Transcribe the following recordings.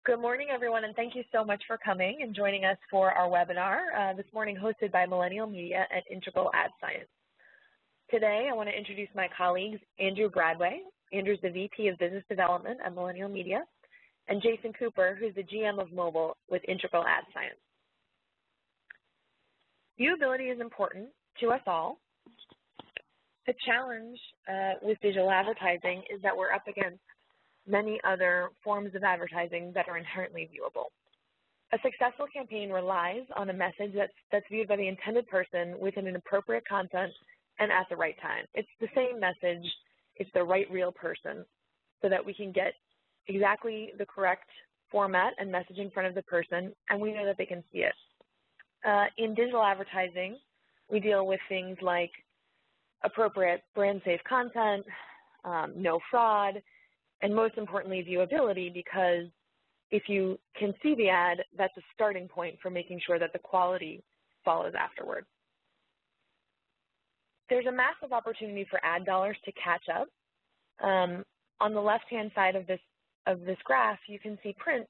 Good morning, everyone, and thank you so much for coming and joining us for our webinar this morning hosted by Millennial Media and Integral Ad Science. Today, I want to introduce my colleagues, Andrew Bradway. Andrew's the VP of Business Development at Millennial Media, and Jason Cooper, who's the GM of Mobile with Integral Ad Science. Viewability is important to us all. The challenge with digital advertising is that we're up against many other forms of advertising that are inherently viewable. A successful campaign relies on a message that's viewed by the intended person within an appropriate content and at the right time. It's the same message, it's the right real person, so that we can get exactly the correct format and message in front of the person, and we know that they can see it. In digital advertising, we deal with things like appropriate brand-safe content, no fraud, and most importantly, viewability, because if you can see the ad, that's a starting point for making sure that the quality follows afterward. There's a massive opportunity for ad dollars to catch up. On the left-hand side of this graph, you can see print.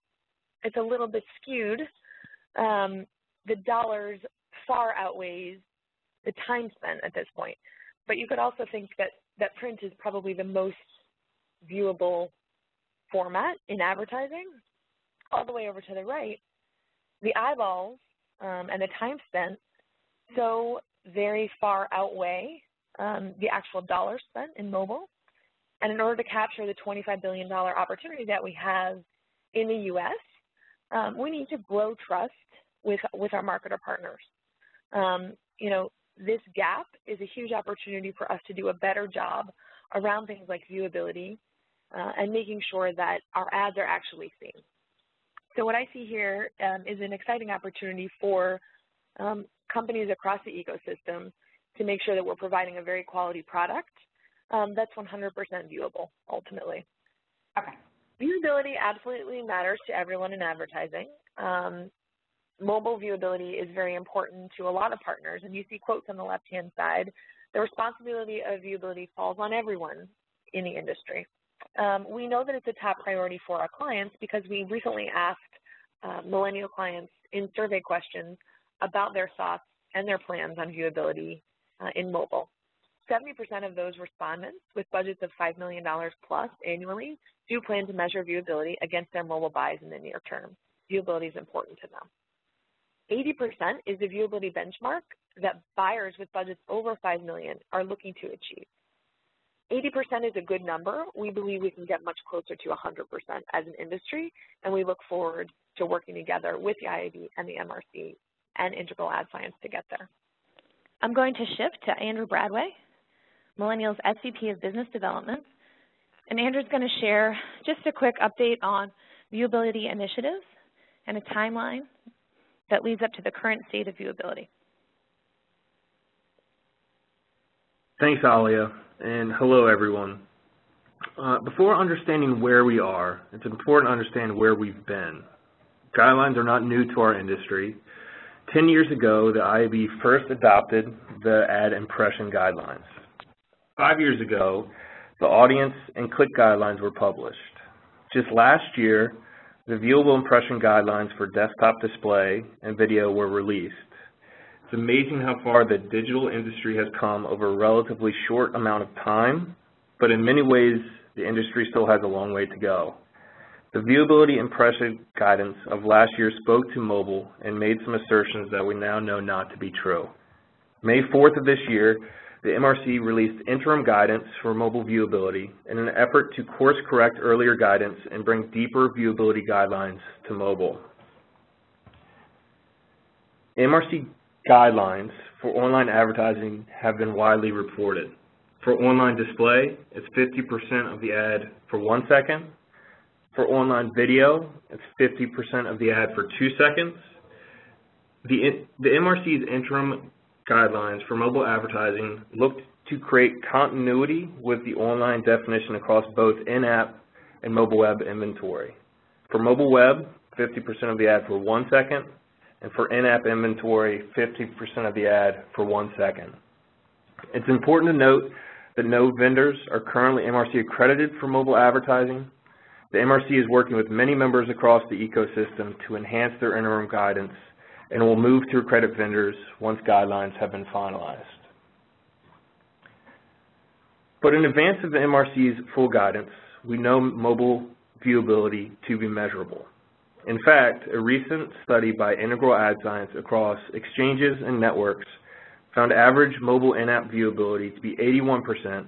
It's a little bit skewed. The dollars far outweighs the time spent at this point. But you could also think that print is probably the most viewable format in advertising. All the way over to the right, the eyeballs and the time spent so very far outweigh the actual dollars spent in mobile. And in order to capture the $25 billion opportunity that we have in the U.S., we need to grow trust with our marketer partners. This gap is a huge opportunity for us to do a better job around things like viewability and making sure that our ads are actually seen. So what I see here is an exciting opportunity for companies across the ecosystem to make sure that we're providing a very quality product that's 100% viewable, ultimately. Okay. Viewability absolutely matters to everyone in advertising. Mobile viewability is very important to a lot of partners, and you see quotes on the left-hand side. The responsibility of viewability falls on everyone in the industry. We know that it's a top priority for our clients because we recently asked millennial clients in survey questions about their thoughts and their plans on viewability in mobile. 70% of those respondents with budgets of $5 million plus annually do plan to measure viewability against their mobile buys in the near term. Viewability is important to them. 80% is the viewability benchmark that buyers with budgets over $5 million are looking to achieve. 80% is a good number. We believe we can get much closer to 100% as an industry, and we look forward to working together with the IAB and the MRC and Integral Ad Science to get there. I'm going to shift to Andrew Bradway, Millennial's SVP of Business Development, and Andrew's going to share just a quick update on viewability initiatives and a timeline that leads up to the current state of viewability. Thanks, Alia, and hello, everyone. Before understanding where we are, it's important to understand where we've been. Guidelines are not new to our industry. 10 years ago, the IAB first adopted the ad impression guidelines. 5 years ago, the audience and click guidelines were published. Just last year, the viewable impression guidelines for desktop display and video were released. It's amazing how far the digital industry has come over a relatively short amount of time, but in many ways, the industry still has a long way to go. The viewability impression guidance of last year spoke to mobile and made some assertions that we now know not to be true. May 4th of this year, the MRC released interim guidance for mobile viewability in an effort to course correct earlier guidance and bring deeper viewability guidelines to mobile. MRC guidelines for online advertising have been widely reported. For online display, it's 50% of the ad for 1 second. For online video, it's 50% of the ad for 2 seconds. The MRC's interim guidelines for mobile advertising looked to create continuity with the online definition across both in-app and mobile web inventory. For mobile web, 50% of the ad for 1 second, and for in-app inventory, 50% of the ad for 1 second. It's important to note that no vendors are currently MRC accredited for mobile advertising. The MRC is working with many members across the ecosystem to enhance their interim guidance and will move to accredit vendors once guidelines have been finalized. But in advance of the MRC's full guidance, we know mobile viewability to be measurable. In fact, a recent study by Integral Ad Science across exchanges and networks found average mobile in-app viewability to be 81%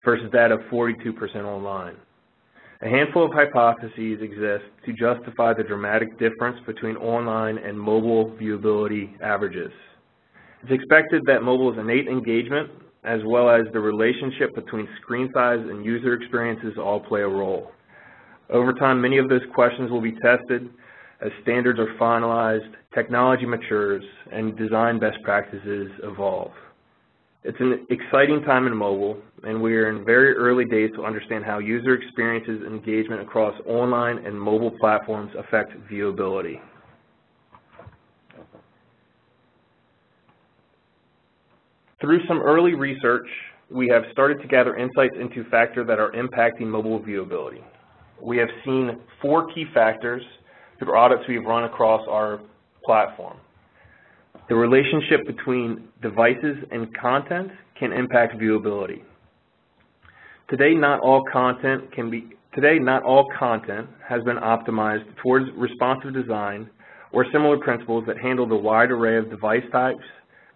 versus that of 42% online. A handful of hypotheses exist to justify the dramatic difference between online and mobile viewability averages. It's expected that mobile's innate engagement, as well as the relationship between screen size and user experiences, all play a role. Over time, many of those questions will be tested as standards are finalized, technology matures, and design best practices evolve. It's an exciting time in mobile, and we are in very early days to understand how user experiences and engagement across online and mobile platforms affect viewability. Through some early research, we have started to gather insights into factors that are impacting mobile viewability. We have seen 4 key factors through audits we've run across our platform. The relationship between devices and content can impact viewability. Today, not all content has been optimized towards responsive design or similar principles that handle the wide array of device types,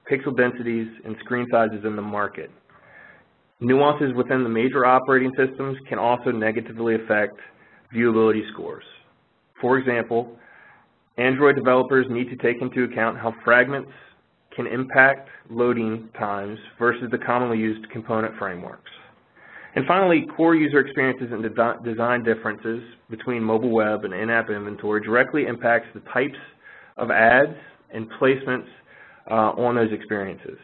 pixel densities, and screen sizes in the market. Nuances within the major operating systems can also negatively affect viewability scores. For example, Android developers need to take into account how fragments can impact loading times versus the commonly used component frameworks. And finally, core user experiences and design differences between mobile web and in-app inventory directly impacts the types of ads and placements on those experiences.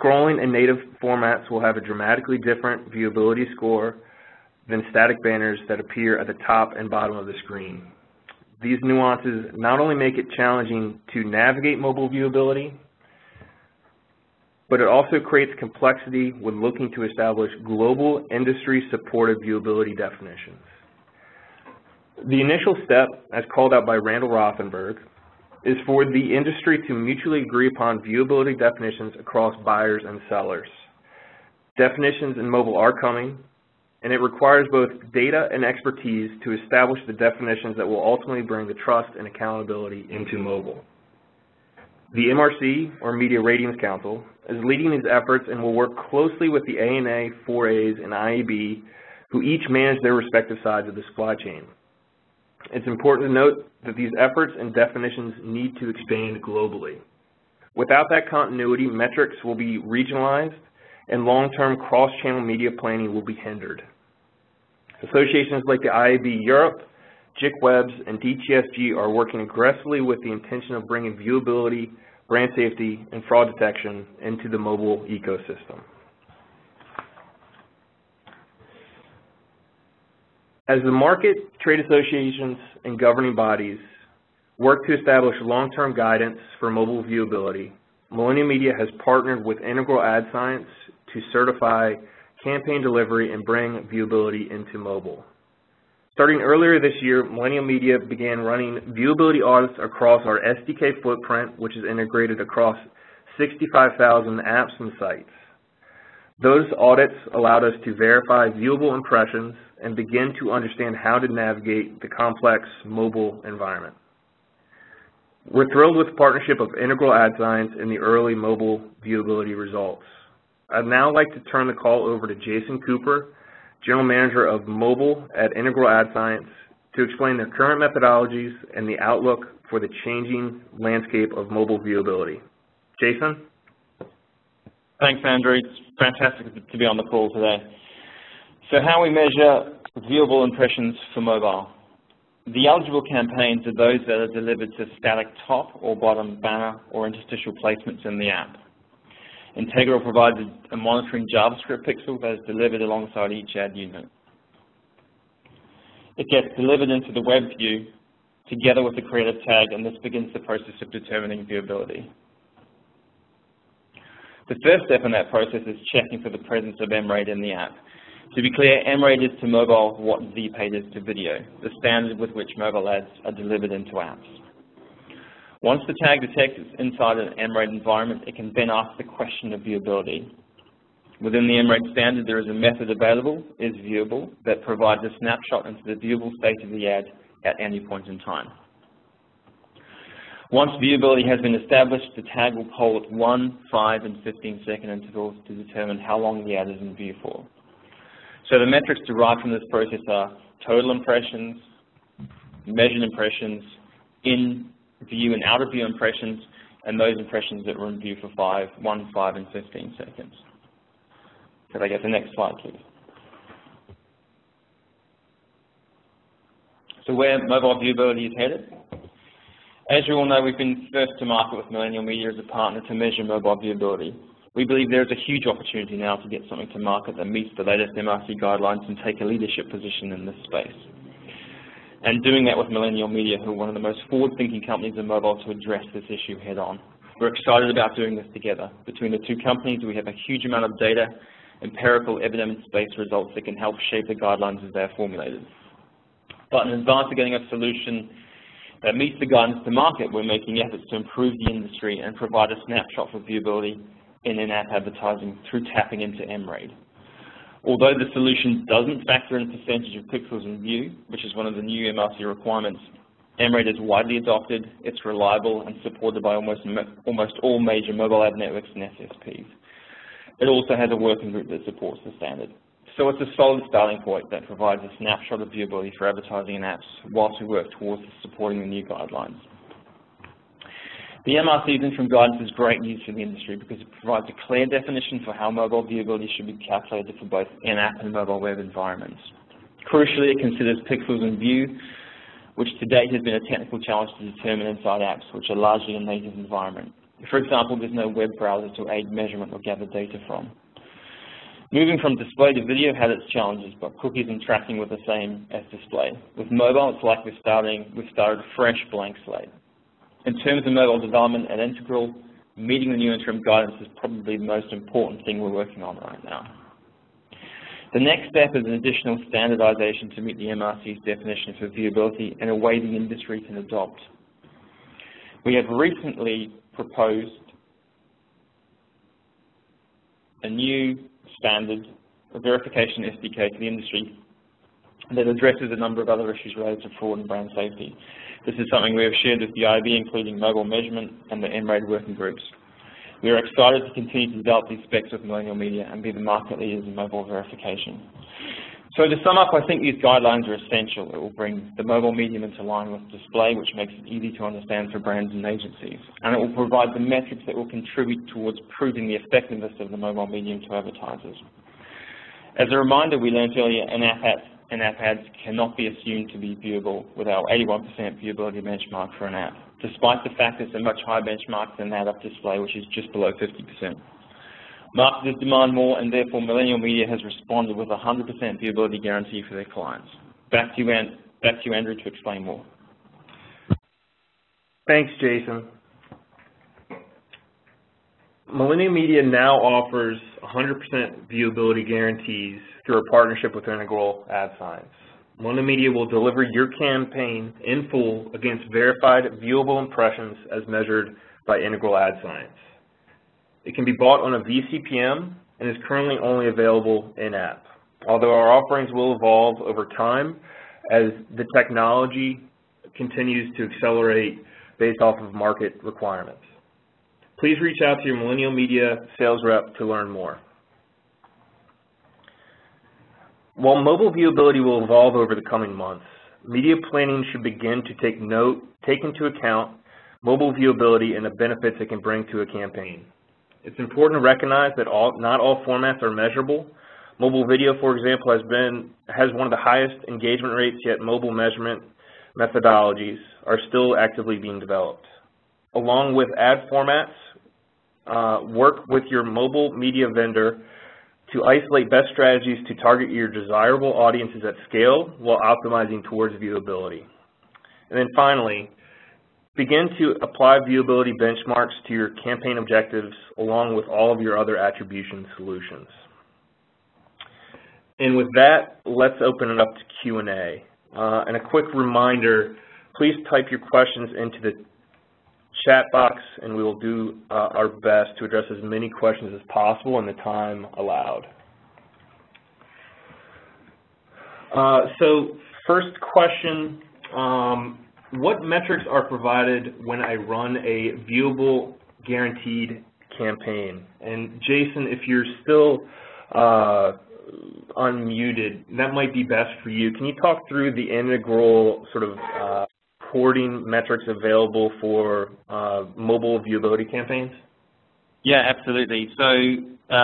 Scrolling in native formats will have a dramatically different viewability score than static banners that appear at the top and bottom of the screen. These nuances not only make it challenging to navigate mobile viewability, but it also creates complexity when looking to establish global industry-supported viewability definitions. The initial step, as called out by Randall Rothenberg, is for the industry to mutually agree upon viewability definitions across buyers and sellers. Definitions in mobile are coming, and it requires both data and expertise to establish the definitions that will ultimately bring the trust and accountability into mobile. The MRC, or Media Ratings Council, is leading these efforts and will work closely with the ANA, 4As, and IAB, who each manage their respective sides of the supply chain. It's important to note that these efforts and definitions need to expand globally. Without that continuity, metrics will be regionalized and long-term cross-channel media planning will be hindered. Associations like the IAB Europe, JICWebs, and DTSG are working aggressively with the intention of bringing viewability, brand safety, and fraud detection into the mobile ecosystem. As the market, trade associations, and governing bodies work to establish long-term guidance for mobile viewability, Millennial Media has partnered with Integral Ad Science to certify campaign delivery and bring viewability into mobile. Starting earlier this year, Millennial Media began running viewability audits across our SDK footprint, which is integrated across 65,000 apps and sites. Those audits allowed us to verify viewable impressions and begin to understand how to navigate the complex mobile environment. We're thrilled with the partnership of Integral Ad Science in the early mobile viewability results. I'd now like to turn the call over to Jason Cooper, General Manager of Mobile at Integral Ad Science, to explain their current methodologies and the outlook for the changing landscape of mobile viewability. Jason? Thanks, Andrew. It's fantastic to be on the call today. So how we measure viewable impressions for mobile. The eligible campaigns are those that are delivered to static top or bottom banner or interstitial placements in the app. Integral provides a monitoring JavaScript pixel that is delivered alongside each ad unit. It gets delivered into the web view together with the creative tag, and this begins the process of determining viewability. The first step in that process is checking for the presence of MRate in the app. To be clear, MRAID is to mobile what VPAID is to video, the standard with which mobile ads are delivered into apps. Once the tag detects it's inside an MRAID environment, it can then ask the question of viewability. Within the MRAID standard, there is a method available, is viewable, that provides a snapshot into the viewable state of the ad at any point in time. Once viewability has been established, the tag will poll at 1, 5, and 15-second intervals to determine how long the ad is in view for. So the metrics derived from this process are total impressions, measured impressions, in view and out of view impressions, and those impressions that were in view for 1, 5, and 15 seconds. Could I get the next slide, please? So where mobile viewability is headed? As you all know, we've been first to market with Millennial Media as a partner to measure mobile viewability. We believe there is a huge opportunity now to get something to market that meets the latest MRC guidelines and take a leadership position in this space. And doing that with Millennial Media, who are one of the most forward-thinking companies in mobile to address this issue head-on. We're excited about doing this together. Between the two companies, we have a huge amount of data, empirical, evidence-based results that can help shape the guidelines as they're formulated. But in advance of getting a solution that meets the guidance to market, we're making efforts to improve the industry and provide a snapshot for viewability in-app advertising through tapping into MRAID. Although the solution doesn't factor in percentage of pixels in view, which is one of the new MRC requirements, MRAID is widely adopted, it's reliable, and supported by almost all major mobile ad networks and SSPs. It also has a working group that supports the standard. So it's a solid starting point that provides a snapshot of viewability for advertising in apps whilst we work towards supporting the new guidelines. The MRC's interim guidance is great news for the industry because it provides a clear definition for how mobile viewability should be calculated for both in-app and mobile web environments. Crucially, it considers pixels in view, which to date has been a technical challenge to determine inside apps, which are largely a native environment. For example, there's no web browser to aid measurement or gather data from. Moving from display to video had its challenges, but cookies and tracking were the same as display. With mobile, it's like we've started a fresh blank slate. In terms of mobile development and integral, meeting the new interim guidance is probably the most important thing we're working on right now. The next step is an additional standardization to meet the MRC's definition for viewability in a way the industry can adopt. We have recently proposed a new standard, a verification SDK to the industry that addresses a number of other issues related to fraud and brand safety. This is something we have shared with the IB, including mobile measurement and the MRAID working groups. We are excited to continue to develop these specs with Millennial Media and be the market leaders in mobile verification. So to sum up, I think these guidelines are essential. It will bring the mobile medium into line with display, which makes it easy to understand for brands and agencies. And it will provide the metrics that will contribute towards proving the effectiveness of the mobile medium to advertisers. As a reminder, we learned earlier, in-app ads cannot be assumed to be viewable with our 81% viewability benchmark for an app, despite the fact it's a much higher benchmark than that of display, which is just below 50%. Marketers demand more, and therefore Millennial Media has responded with a 100% viewability guarantee for their clients. Back to you, Andrew, to explain more. Thanks, Jason. Millennial Media now offers 100% viewability guarantees through a partnership with Integral Ad Science. Millennial Media will deliver your campaign in full against verified viewable impressions as measured by Integral Ad Science. It can be bought on a VCPM and is currently only available in-app, although our offerings will evolve over time as the technology continues to accelerate based off of market requirements. Please reach out to your Millennial Media sales rep to learn more. While mobile viewability will evolve over the coming months, media planning should begin to take into account mobile viewability and the benefits it can bring to a campaign. It's important to recognize that not all formats are measurable. Mobile video, for example, has one of the highest engagement rates, yet mobile measurement methodologies are still actively being developed. Along with ad formats, work with your mobile media vendor to isolate best strategies to target your desirable audiences at scale while optimizing towards viewability. And then finally, begin to apply viewability benchmarks to your campaign objectives along with all of your other attribution solutions. And with that, let's open it up to Q&A. And a quick reminder, please type your questions into the chat box, and we will do our best to address as many questions as possible in the time allowed. So first question, what metrics are provided when I run a viewable guaranteed campaign? And Jason, if you're still unmuted, that might be best for you. Can you talk through the integral sort of reporting metrics available for mobile viewability campaigns? Yeah, absolutely. So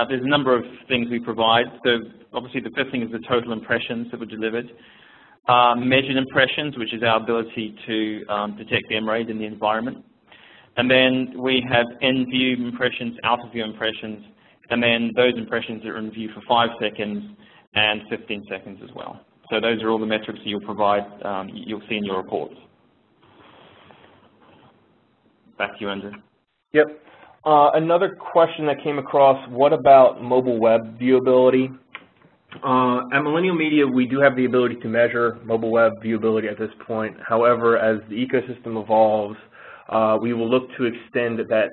there's a number of things we provide. So obviously the first thing is the total impressions that were delivered. Measured impressions, which is our ability to detect the M-rate in the environment. And then we have in-view impressions, out-of-view impressions, and then those impressions that are in view for 5 seconds and 15 seconds as well. So those are all the metrics that you'll provide, you'll see in your reports. Back to you, Andrew. Yep. Another question that came across, what about mobile web viewability? At Millennial Media, we do have the ability to measure mobile web viewability at this point. However, as the ecosystem evolves, we will look to extend that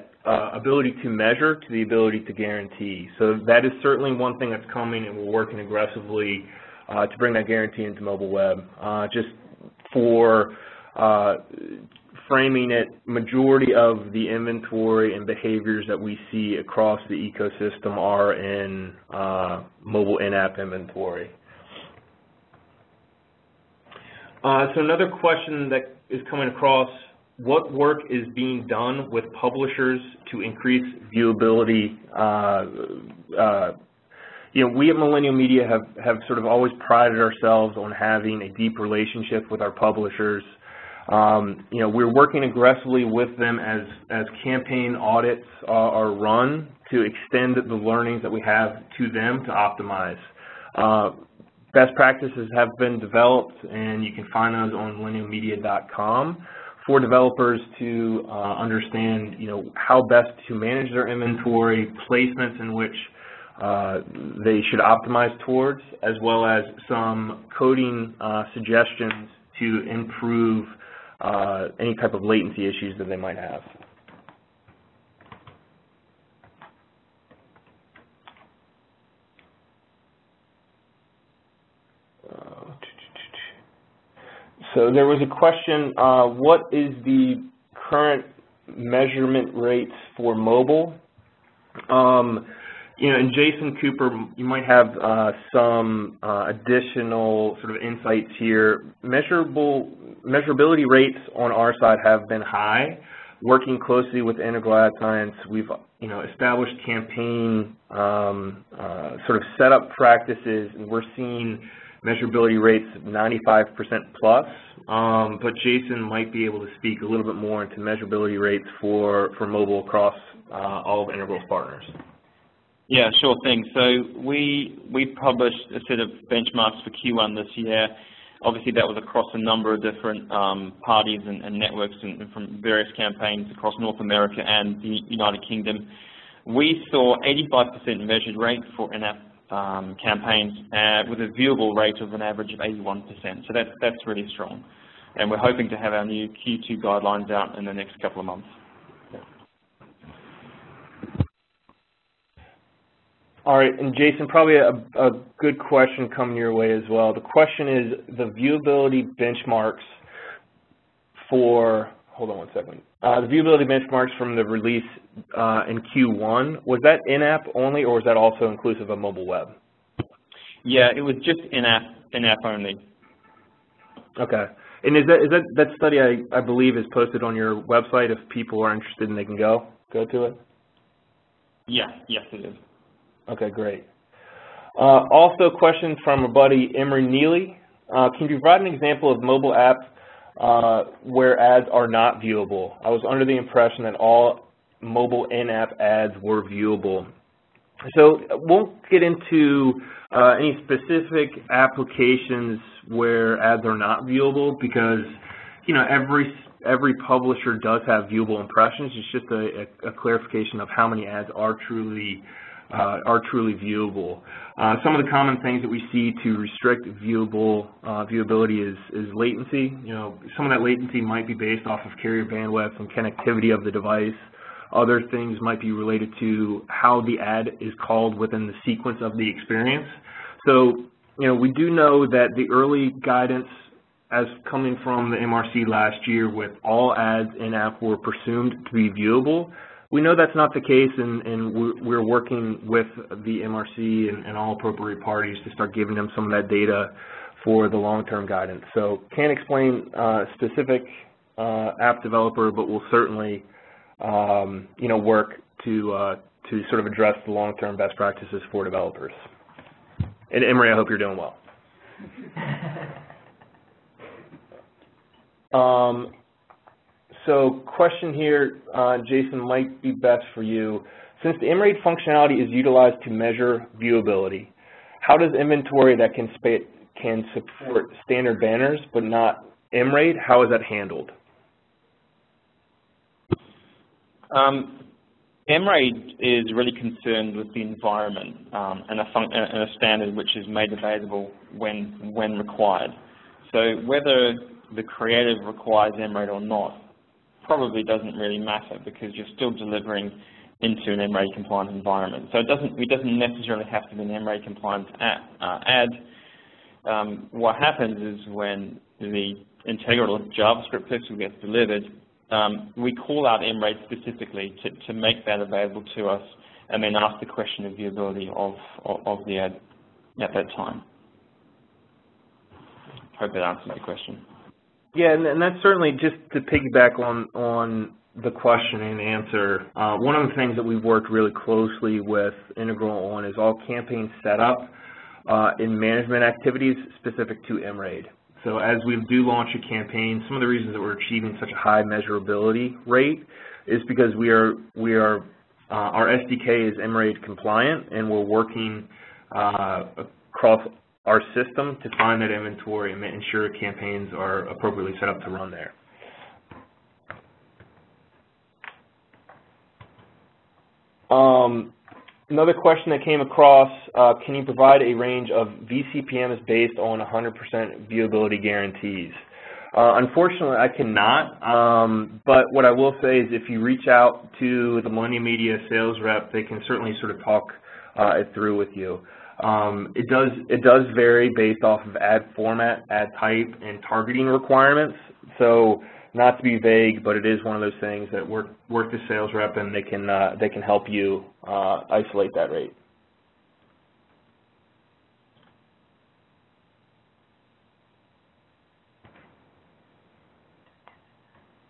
ability to measure to the ability to guarantee. So that is certainly one thing that's coming, and we're working aggressively to bring that guarantee into mobile web. Just for framing it, majority of the inventory and behaviors that we see across the ecosystem are in mobile in-app inventory. So another question that is coming across, what work is being done with publishers to increase viewability? We at Millennial Media have sort of always prided ourselves on having a deep relationship with our publishers. We're working aggressively with them as campaign audits are run to extend the learnings that we have to them to optimize. Best practices have been developed, and you can find those on millennialmedia.com for developers to understand, how best to manage their inventory, placements in which they should optimize towards, as well as some coding suggestions to improve any type of latency issues that they might have. So there was a question, what is the current measurement rates for mobile? And Jason Cooper, you might have some additional sort of insights here. Measurability rates on our side have been high. Working closely with Integral Ad Science, we've established campaign sort of setup practices, and we're seeing measurability rates of 95% plus. But Jason might be able to speak a little bit more into measurability rates for mobile across all of Integral's partners. Yeah, sure thing. So we published a set of benchmarks for Q1 this year. Obviously, that was across a number of different parties and networks and from various campaigns across North America and the United Kingdom. We saw 85% measured rate for in-app campaigns with a viewable rate of an average of 81%. So that's really strong. And we're hoping to have our new Q2 guidelines out in the next couple of months. All right, and Jason, probably a good question coming your way as well. The question is the viewability benchmarks for, hold on one second, the viewability benchmarks from the release in Q1, was that in-app only, or was that also inclusive of mobile web? Yeah, it was just in-app only. Okay, and is that study, I believe, is posted on your website? If people are interested and they can go to it? Yeah, yes it is. Okay, great. Also, a question from a buddy, Emery Neely. Can you provide an example of mobile app where ads are not viewable? I was under the impression that all mobile in-app ads were viewable. So won't get into any specific applications where ads are not viewable because, every publisher does have viewable impressions. It's just a clarification of how many ads are truly are truly viewable. Some of the common things that we see to restrict viewability is latency. Some of that latency might be based off of carrier bandwidth and connectivity of the device. Other things might be related to how the ad is called within the sequence of the experience. So, we do know that the early guidance as coming from the MRC last year with all ads in-app were presumed to be viewable. We know that's not the case, and we're working with the MRC and all appropriate parties to start giving them some of that data for the long-term guidance. So can't explain specific app developer, but we'll certainly work to sort of address the long-term best practices for developers. And Emery, I hope you're doing well. So question here, Jason, might be best for you. Since the MRAID functionality is utilized to measure viewability, how does inventory that can support standard banners but not MRAID, how is that handled? MRAID is really concerned with the environment and a standard which is made available when required. So whether the creative requires MRAID or not probably doesn't really matter because you're still delivering into an MRAID compliant environment. So it doesn't necessarily have to be an MRAID compliant ad. What happens is when the integral JavaScript pixel gets delivered, we call out MRAID specifically to make that available to us and then ask the question of viewability of the ad at that time. Hope that answers the question. Yeah, and that's certainly just to piggyback on the question and answer. One of the things that we've worked really closely with Integral on is all campaign setup in management activities specific to MRAID. So as we do launch a campaign, some of the reasons that we're achieving such a high measurability rate is because our SDK is MRAID compliant, and we're working across our system to find that inventory and ensure campaigns are appropriately set up to run there. Another question that came across, can you provide a range of VCPMs based on 100% viewability guarantees? Unfortunately, I cannot, but what I will say is if you reach out to the Millennial Media sales rep, they can certainly sort of talk it through with you. It does vary based off of ad format, ad type, and targeting requirements. So not to be vague, but it is one of those things that work the sales rep, and they can help you isolate that rate.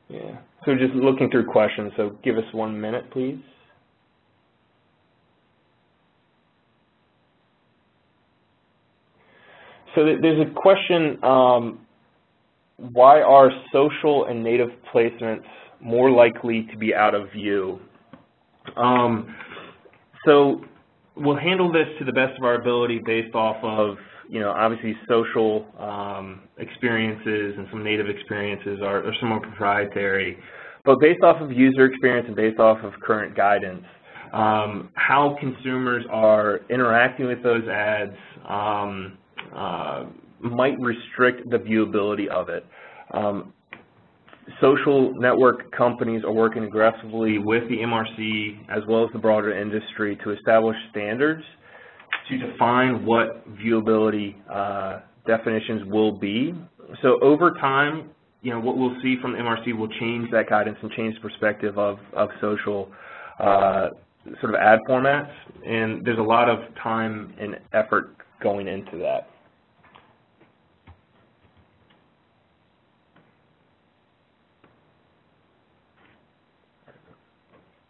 Yeah. So just looking through questions. So give us 1 minute, please. So there's a question, why are social and native placements more likely to be out of view? So we'll handle this to the best of our ability based off of, obviously social experiences and some native experiences are somewhat proprietary. But based off of user experience and based off of current guidance, how consumers are interacting with those ads might restrict the viewability of it. Social network companies are working aggressively with the MRC as well as the broader industry to establish standards to define what viewability definitions will be. So over time, what we'll see from the MRC will change that guidance and change the perspective of social sort of ad formats, and there's a lot of time and effort going into that.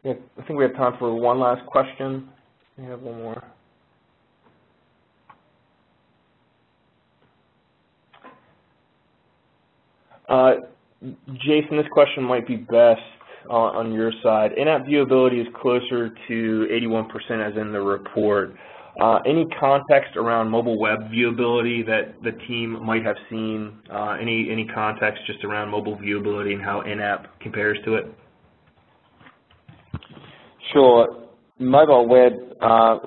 Yeah, I think we have time for one last question. We have one more. Jason, this question might be best on your side. In-app viewability is closer to 81% as in the report. Any context around mobile web viewability that the team might have seen? Any context just around mobile viewability and how in-app compares to it? Sure. mobile web,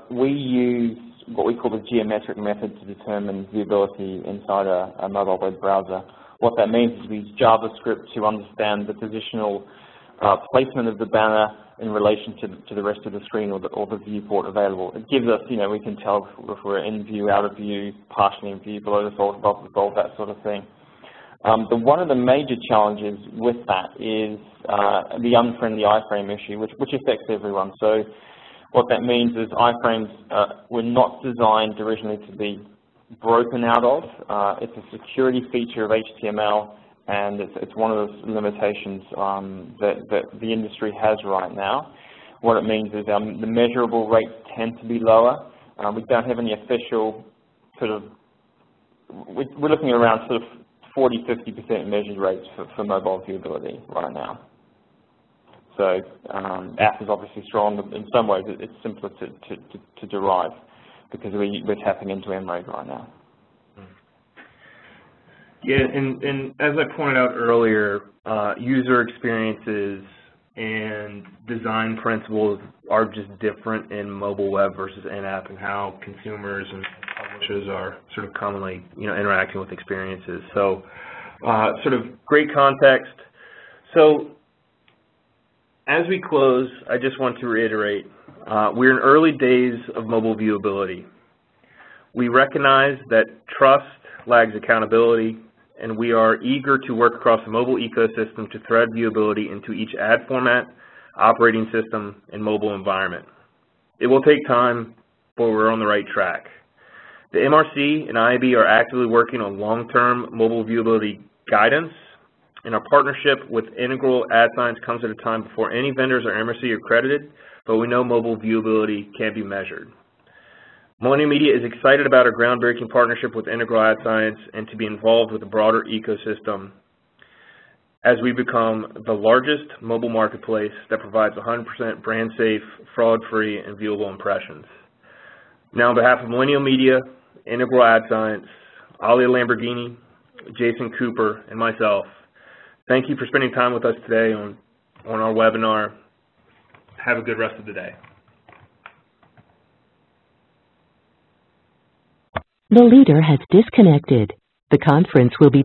we use what we call the geometric method to determine viewability inside a mobile web browser. What that means is we use JavaScript to understand the positional placement of the banner in relation to the rest of the screen or the viewport available. It gives us, we can tell if we're in view, out of view, partially in view, below the fold, above the fold, that sort of thing. One of the major challenges with that is the unfriendly iframe issue, which affects everyone. So what that means is iframes were not designed originally to be broken out of. It's a security feature of HTML, and it's one of the limitations that the industry has right now. What it means is the measurable rates tend to be lower. We don't have any official we're looking at around 40–50% measured rates for mobile viewability right now. So app is obviously strong. In some ways, it's simpler to derive because we're tapping into MRAID right now. Yeah, and as I pointed out earlier, user experiences and design principles are just different in mobile web versus in-app, and how consumers and publishers are sort of commonly, interacting with experiences. So, sort of great context. So, as we close, I just want to reiterate, we're in early days of mobile viewability. We recognize that trust lags accountability, and we are eager to work across the mobile ecosystem to thread viewability into each ad format, operating system, and mobile environment. It will take time, but we're on the right track. The MRC and IAB are actively working on long-term mobile viewability guidance, and our partnership with Integral Ad Science comes at a time before any vendors are MRC accredited, but we know mobile viewability can be measured. Millennial Media is excited about our groundbreaking partnership with Integral Ad Science and to be involved with the broader ecosystem as we become the largest mobile marketplace that provides 100% brand-safe, fraud-free, and viewable impressions. Now, on behalf of Millennial Media, Integral Ad Science, Alia Lamborghini, Jason Cooper, and myself, thank you for spending time with us today on our webinar. Have a good rest of the day. The leader has disconnected. The conference will be